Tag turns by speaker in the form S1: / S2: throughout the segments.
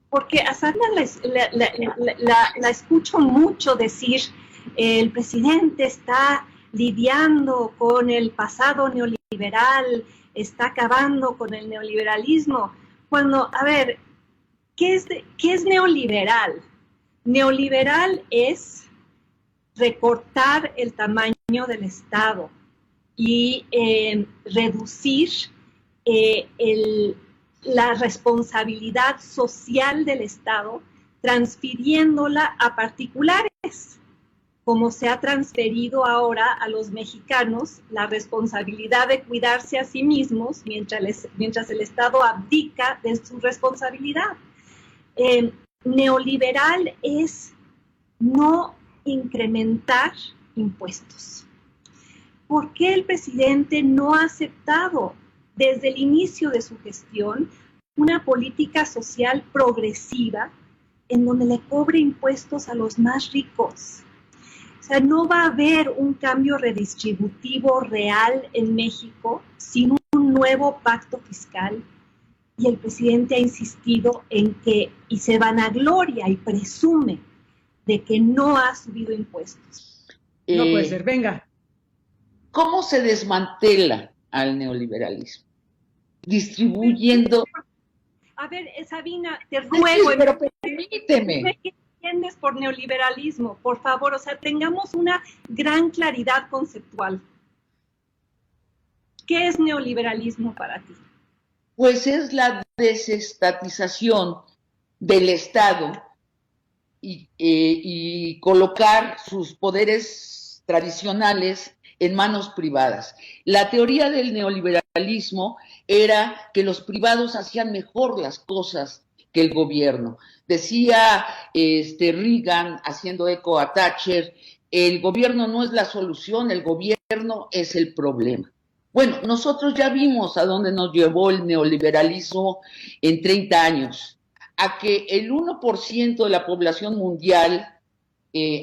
S1: porque a Sandra la escucho mucho decir, el presidente está lidiando con el pasado neoliberal, está acabando con el neoliberalismo. Cuando, a ver, ¿qué es neoliberal? Neoliberal es recortar el tamaño del Estado y reducir la responsabilidad social del Estado, transfiriéndola a particulares, como se ha transferido ahora a los mexicanos la responsabilidad de cuidarse a sí mismos mientras el Estado abdica de su responsabilidad. Neoliberal es no incrementar impuestos. ¿Por qué el presidente no ha aceptado desde el inicio de su gestión una política social progresiva en donde le cobre impuestos a los más ricos? O sea, no va a haber un cambio redistributivo real en México sin un nuevo pacto fiscal. Y el presidente ha insistido en que, y se vanagloria y presume de que no ha subido impuestos.
S2: No puede ser, venga.
S3: ¿Cómo se desmantela al neoliberalismo? Distribuyendo...
S1: A ver, Sabina, te ruego...
S3: Pero permíteme.
S1: ¿Qué entiendes por neoliberalismo? Por favor, o sea, tengamos una gran claridad conceptual. ¿Qué es neoliberalismo para ti?
S3: Pues es la desestatización del Estado y colocar sus poderes tradicionales en manos privadas. La teoría del neoliberalismo era que los privados hacían mejor las cosas que el gobierno. Decía Reagan, haciendo eco a Thatcher, el gobierno no es la solución, el gobierno es el problema. Bueno, nosotros ya vimos a dónde nos llevó el neoliberalismo en 30 años, a que el 1% de la población mundial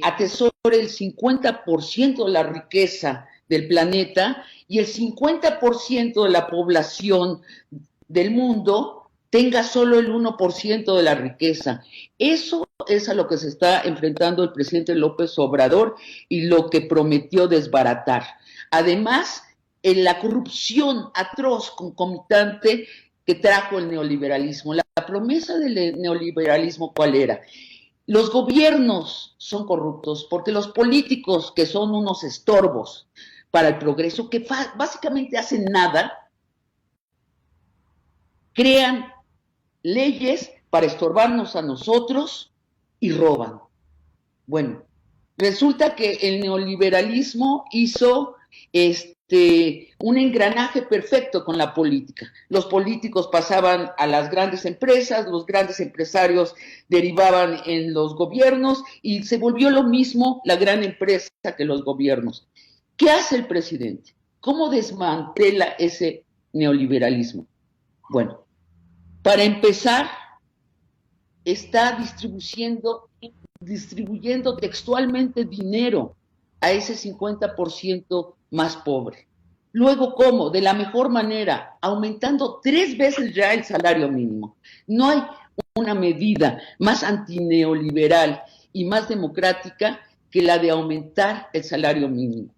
S3: atesore el 50% de la riqueza del planeta y el 50% de la población del mundo tenga solo el 1% de la riqueza. Eso es a lo que se está enfrentando el presidente López Obrador y lo que prometió desbaratar. Además, en la corrupción atroz concomitante que trajo el neoliberalismo. La promesa del neoliberalismo, ¿cuál era? Los gobiernos son corruptos porque los políticos, que son unos estorbos para el progreso, que básicamente hacen nada, crean leyes para estorbarnos a nosotros y roban. Bueno, resulta que el neoliberalismo hizo un engranaje perfecto con la política. Los políticos pasaban a las grandes empresas, los grandes empresarios derivaban en los gobiernos y se volvió lo mismo la gran empresa que los gobiernos. ¿Qué hace el presidente? ¿Cómo desmantela ese neoliberalismo? Bueno, para empezar, está distribuyendo textualmente dinero a ese 50% más pobre. Luego, ¿cómo? De la mejor manera, aumentando 3 veces ya el salario mínimo. No hay una medida más antineoliberal y más democrática que la de aumentar el salario mínimo.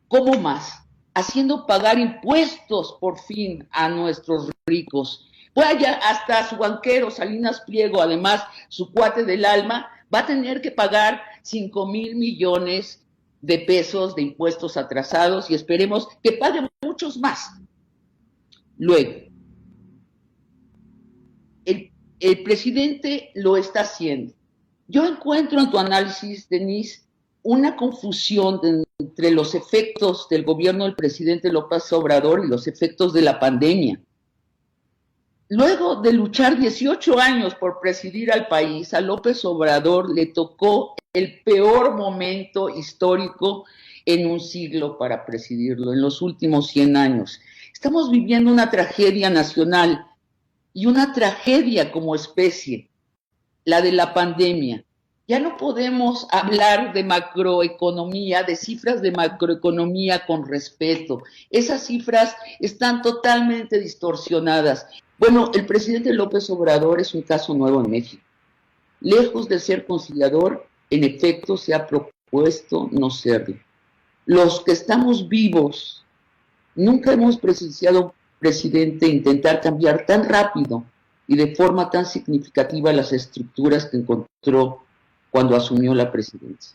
S3: ¿Cómo más? Haciendo pagar impuestos por fin a nuestros ricos. Vaya, hasta su banquero, Salinas Pliego, además, su cuate del alma, va a tener que pagar 5,000 millones de pesos de impuestos atrasados y esperemos que paguen muchos más. Luego, el presidente lo está haciendo. Yo encuentro en tu análisis, Denise, una confusión entre los efectos del gobierno del presidente López Obrador y los efectos de la pandemia. Luego de luchar 18 años por presidir al país, a López Obrador le tocó el peor momento histórico en un siglo para presidirlo, en los últimos 100 años. Estamos viviendo una tragedia nacional y una tragedia como especie, la de la pandemia. Ya no podemos hablar de macroeconomía, de cifras de macroeconomía con respeto. Esas cifras están totalmente distorsionadas. Bueno, el presidente López Obrador es un caso nuevo en México. Lejos de ser conciliador, en efecto se ha propuesto no serlo. Los que estamos vivos nunca hemos presenciado un presidente intentar cambiar tan rápido y de forma tan significativa las estructuras que encontró cuando asumió la presidencia.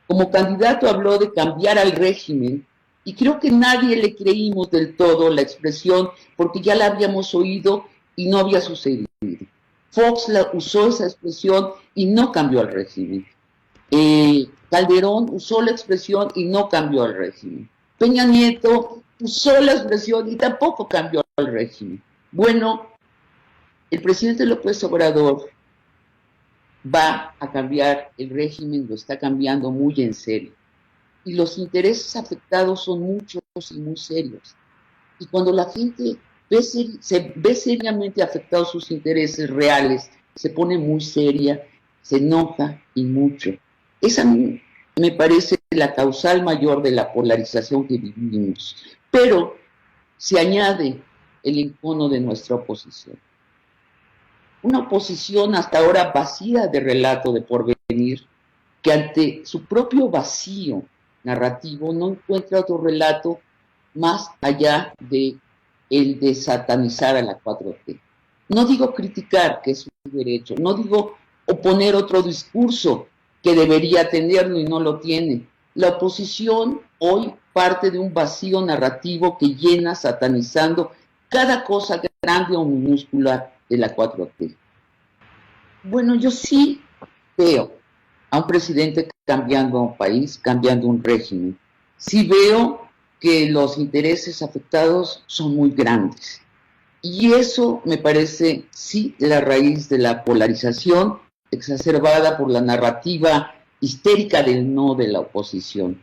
S3: Como candidato habló de cambiar al régimen y creo que nadie le creímos del todo la expresión porque ya la habíamos oído y no había sucedido. Fox usó esa expresión y no cambió al régimen. Calderón usó la expresión y no cambió al régimen. Peña Nieto usó la expresión y tampoco cambió al régimen. Bueno, el presidente López Obrador va a cambiar el régimen, lo está cambiando muy en serio. Y los afectados son muchos y muy serios. Y cuando la gente se ve seriamente afectados sus intereses reales, se pone muy seria, se enoja y mucho. Esa me parece la causal mayor de la polarización que vivimos. Pero se añade el encono de nuestra oposición. Una oposición hasta ahora vacía de relato de porvenir, que ante su propio vacío narrativo no encuentra otro relato más allá de el de satanizar a la 4T. No digo criticar, que es un derecho, no digo oponer otro discurso que debería tenerlo y no lo tiene. La oposición hoy parte de un vacío narrativo que llena satanizando cada cosa grande o minúscula de la 4T. Bueno, yo sí veo a un presidente cambiando un país, cambiando un régimen. Sí veo que los intereses afectados son muy grandes. Y eso me parece, sí, la raíz de la polarización exacerbada por la narrativa histérica del no de la oposición.